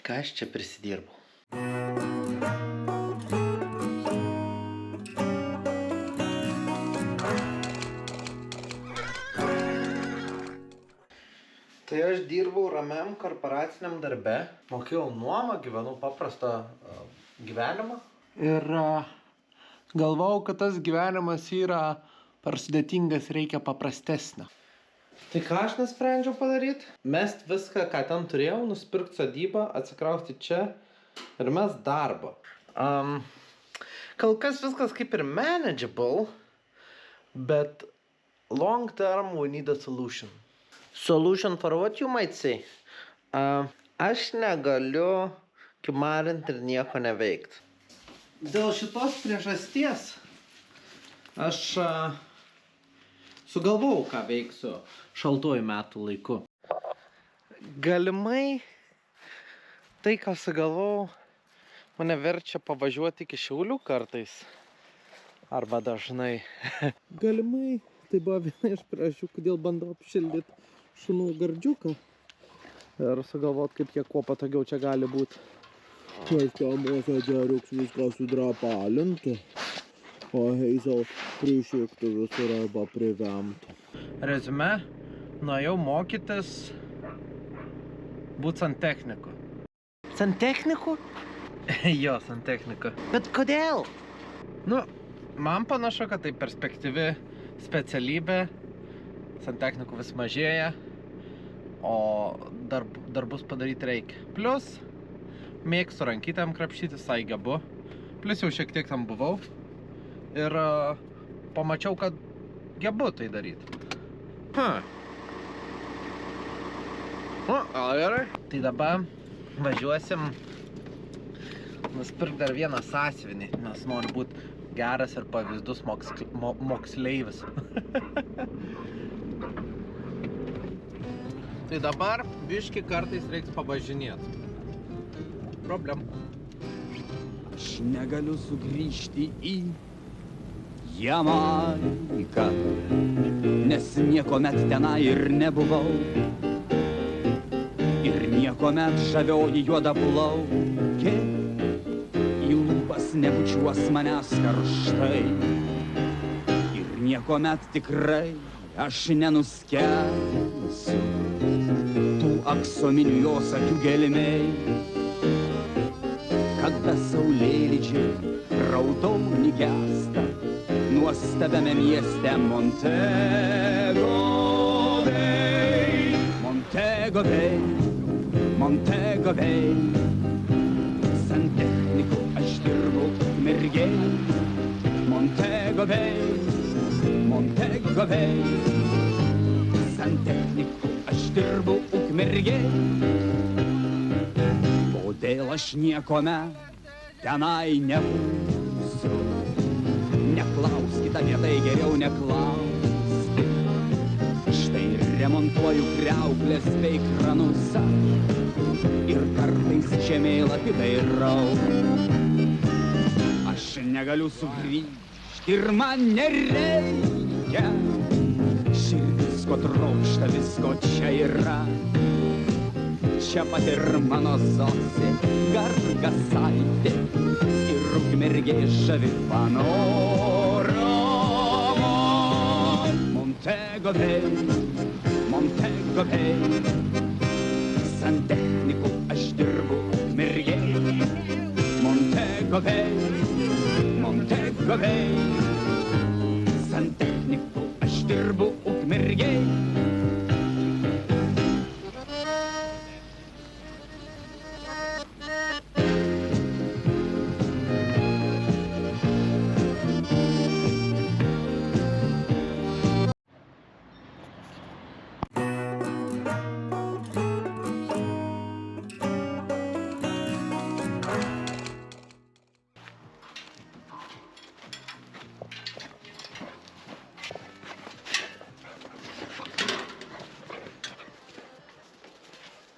ką aš čia prisidirbau. Tai aš dirbau ramiam korporaciniam darbe, mokėjau nuomą, gyvenau paprastą gyvenimą ir galvojau, kad tas gyvenimas yra per sudėtingas, reikia paprastesnio. Tai ką aš nusprendžiau padaryti? Mest viską, ką ten turėjau, nusipirkti sodybą, atsikrausti čia ir mest darbą. Kol kas viskas kaip ir manageable, bet long term we need a solution. Solution for what, you might say? Aš negaliu kimarinti ir nieko neveikti. Dėl šitos priežasties aš sugalvojau, ką veiksiu šaltuoju metų laiku. Galimai tai, ką sugalvojau, mane verčia pavažiuoti iki Šiaulių kartais. Arba dažnai. Galimai tai buvo viena iš priežasčių, kodėl bandau apšildyti šunų gardžiuką. Ir sugalvot, kaip jie kuo patogiau čia gali būti. Čia mūsų dėriuks viską sudrapalinti. O Heizau prišiktų visur arba privemtų. Rezume, nuėjau mokytis būt santechniku. Santechniku? Jo, santechniku. Bet kodėl? Nu, man panašu, kad tai perspektyvi specialybė. Santechnikų vis mažėja, o darbus padaryti reikia. Plius, mėgstu rankytėm krapštyti, visai gebu. Plius jau šiek tiek tam buvau. Ir pamačiau, kad gebu tai daryti. Gerai. Tai dabar važiuosim nusipirkt dar vieną sąsiuvinį, nes noriu būti geras ir pavyzdus moksleivis. Tai dabar biški kartais reiks pavažinėti. Problem. Aš negaliu sugrįžti į Jamaiką, nes niekomet tenai ir nebuvau. Ir niekomet žavioji juoda plaukė į lūpas nebučiuos manęs karštai. Ir niekomet tikrai aš nenuskelsiu tų aksominių jos akių gelmei, kada saulėlydžiai raudoni gęsta nuostabiame mieste Montego Bay. Montego Bay, Montego Bay, santechniku aš dirbu ukmergėj. Montego Bay, Montego Bay, santechniku aš dirbu ukmergėj. Kodėl aš niekuomet tenai nebūsiu? Neklauskit apie tai, geriau neklauskit. Štai remontuoju kriauklės bei kranus ir kartais žemėlapį dairau. Aš negaliu sugrįžti ir man nereikia. Širdis ko trokšta, visko čia yra. Čia pat ir mano Zosė Gargasaitė ir ukmergė žavi panorama. Montego Bay, Montego Bay, santechniku aš dirbu ukmergėj. Montego Bay, Montego Bay, santechniku aš dirbu ukmergėj.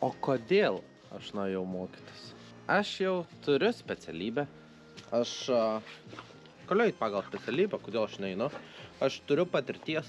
O kodėl aš nuėjau mokytis? Aš jau turiu specialybę. Aš galiu eit pagal specialybę, kodėl aš neinu. Aš turiu patirties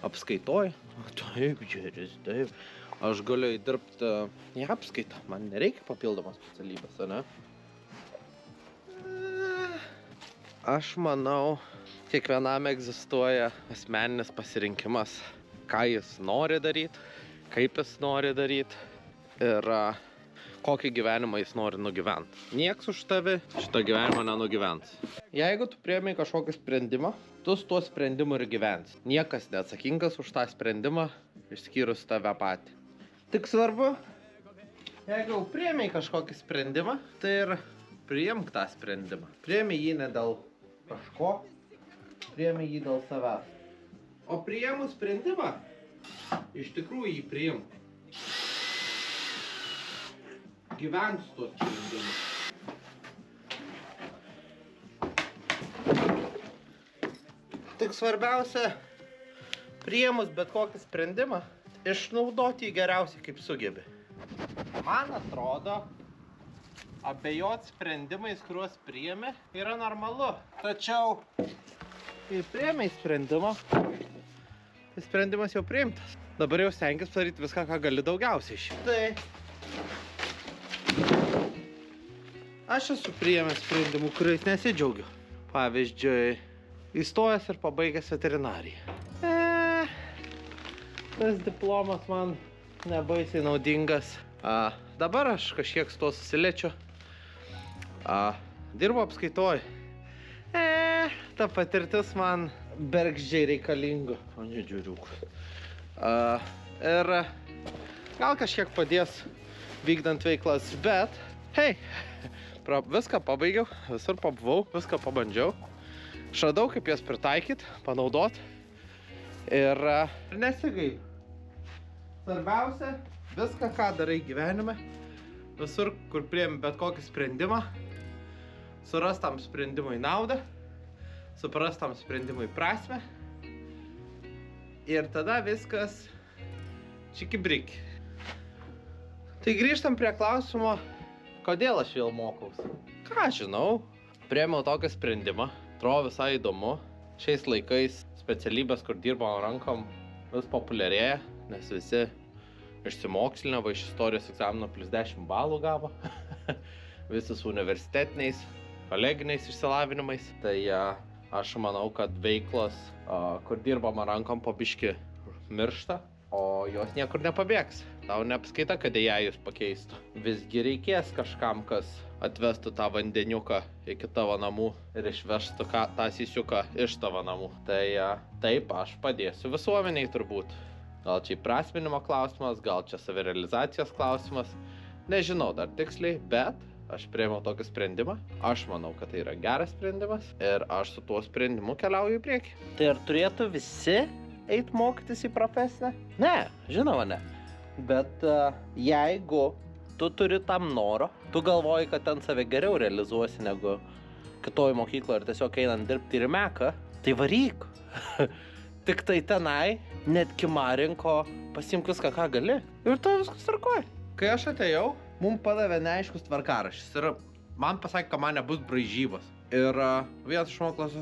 apskaitoj. Taip, Džeris, taip. aš galiu įdirbti į apskaitą. Man nereikia papildomos specialybės, ne? Aš manau, kiekvienam egzistuoja asmeninis pasirinkimas, ką jis nori daryti, kaip jis nori daryti ir kokį gyvenimą jis nori nugyventi. Nieks už tave šito gyvenimo nenugyvens. Jeigu tu priėmei kažkokį sprendimą, tu su tuo sprendimu ir gyvensi. Niekas neatsakingas už tą sprendimą, išskyrus tave patį. Tik svarbu, jeigu priėmei kažkokį sprendimą, tai ir priimk tą sprendimą. Priėmei jį ne dėl kažko, priėmei jį dėl savęs. O priėmus sprendimą, iš tikrųjų jį priimk. Gyvenk su tuo sprendimu. Tik svarbiausia, priėmus bet kokį sprendimą, išnaudoti jį geriausiai kaip sugebi. Man atrodo, abejot sprendimais, kuriuos priėmė, yra normalu. Tačiau, kai priėmei sprendimą, tai sprendimas jau priimtas. Dabar jau stenkis padaryti viską, ką gali daugiausiai iš. Tai aš esu priėmęs sprendimų, kuriais nesidžiaugiu. Pavyzdžiui, įstojęs ir pabaigęs veterinariją. Tas diplomas man nebaisiai naudingas. Dabar aš kažkiek su to susiliečiu. Dirbu apskaitoj. Ta patirtis man bergždžiai reikalinga. Ir gal kažkiek padės vykdant veiklas, bet hei, viską pabaigiau, visur pabuvau, viską pabandžiau. Išradau, kaip jas pritaikyti, panaudoti ir nesigailiu. Svarbiausia, viską, ką darai gyvenime, visur, kur priėmi bet kokį sprendimą, suras tam sprendimui naudą, supras tam sprendimui prasmę ir tada viskas čiki-briki. Tai grįžtam prie klausimo, kodėl aš vėl mokausi. Ką žinau, priėmiau tokį sprendimą, atrodo visai įdomu. Šiais laikais specialybės, kur dirbam rankom, vis populiarėja, nes visi išsimokslinę iš istorijos egzamino plus 10 balų gavo. Visi su universitetiniais, koleginiais išsilavinimais. Tai aš manau, kad veiklos, kur dirbama rankom, po biškį miršta, o jos niekur nepabėgs. Tau neapskaita, kad jūs pakeistų. Visgi reikės kažkam, kas atvestų tą vandeniuką iki tavo namų ir išvežtų tą sisiuką iš tavo namų. Tai taip, aš padėsiu visuomeniai turbūt. Gal čia įprasminimo klausimas, gal čia savirealizacijos klausimas. Nežinau dar tiksliai, bet aš priėmiau tokį sprendimą. Aš manau, kad tai yra geras sprendimas ir aš su tuo sprendimu keliauju į priekį. Tai ar turėtų visi eit mokytis į profesinę? Ne, žinoma ne. Bet jeigu tu turi tam noro, tu galvoji, kad ten save geriau realizuosi negu kitoj mokykloje ir tiesiog einant dirbti ir meką, tai varyk. Tik tai tenai, net kimarinko, pasimk viską, ką gali. Ir to viskas tvarkoj. Kai aš atėjau, mums padavė neaiškus tvarkaraštis ir man pasakė, kad man nebus braižybos. Ir vienas iš mokyklos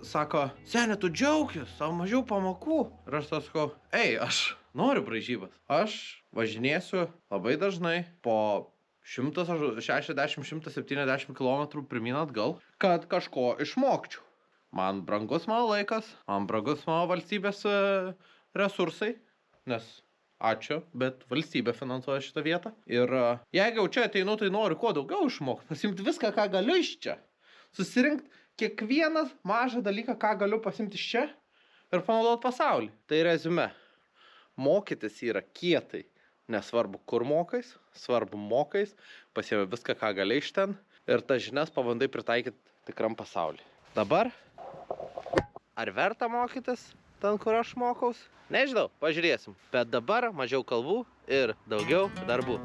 sako, seni, tu džiaukis, savo mažiau pamokų. Ir aš sakau, aš noriu braižybas. Aš važinėsiu labai dažnai po 160-170 km pirmyn atgal, kad kažko išmokčiau. Man brangus mano laikas, man brangus mano valstybės resursai, nes ačiū, bet valstybė finansuoja šitą vietą. Ir jeigu jau čia ateinu, tai noriu kuo daugiau išmokti, pasimti viską, ką galiu iš čia. Susirinkti kiekvieną mažą dalyką, ką galiu pasimti iš čia ir panaudoti pasaulį. Tai reziume. Mokytis yra kietai. Nesvarbu, kur mokais, svarbu mokais, pasiemi viską, ką gali iš ten ir tas žinias pabandai pritaikyti tikram pasauliui. Dabar, ar verta mokytis ten, kur aš mokaus? Nežinau, pažiūrėsim. Bet dabar mažiau kalbų ir daugiau darbų.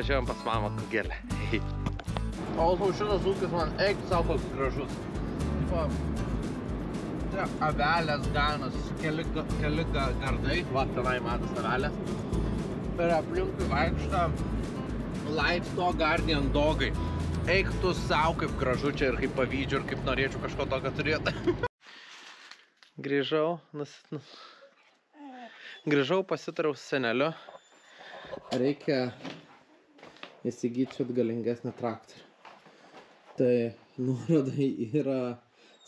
važiuojam pas mamą Kugėlę. O šitas ūkis man eik savo koks gražus. Va, čia avelės ganas, keli gardai. Va, tenai matas avelės. Ir aplinkui vaikšto Livestock Guardian dogai. Eik tu savo kaip gražu čia ir kaip pavydžiu ir kaip norėčiau kažko tokio turėti. Grįžau, pasitariau su seneliu. Reikia įsigyti šit galingesnį traktorių. Tai nuorodai yra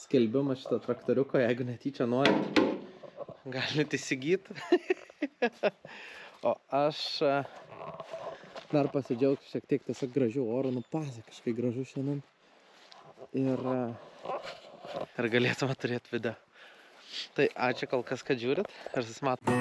skelbimas šito traktoriuko, jeigu netyčia norit, galite įsigyti. O aš dar pasidžiaugsiu šiek tiek tiesiog gražių orų, pasakiškai gražu šiandien. Ir galėtume turėti video. Tai ačiū kol kas, kad žiūrit. Ir susimatom.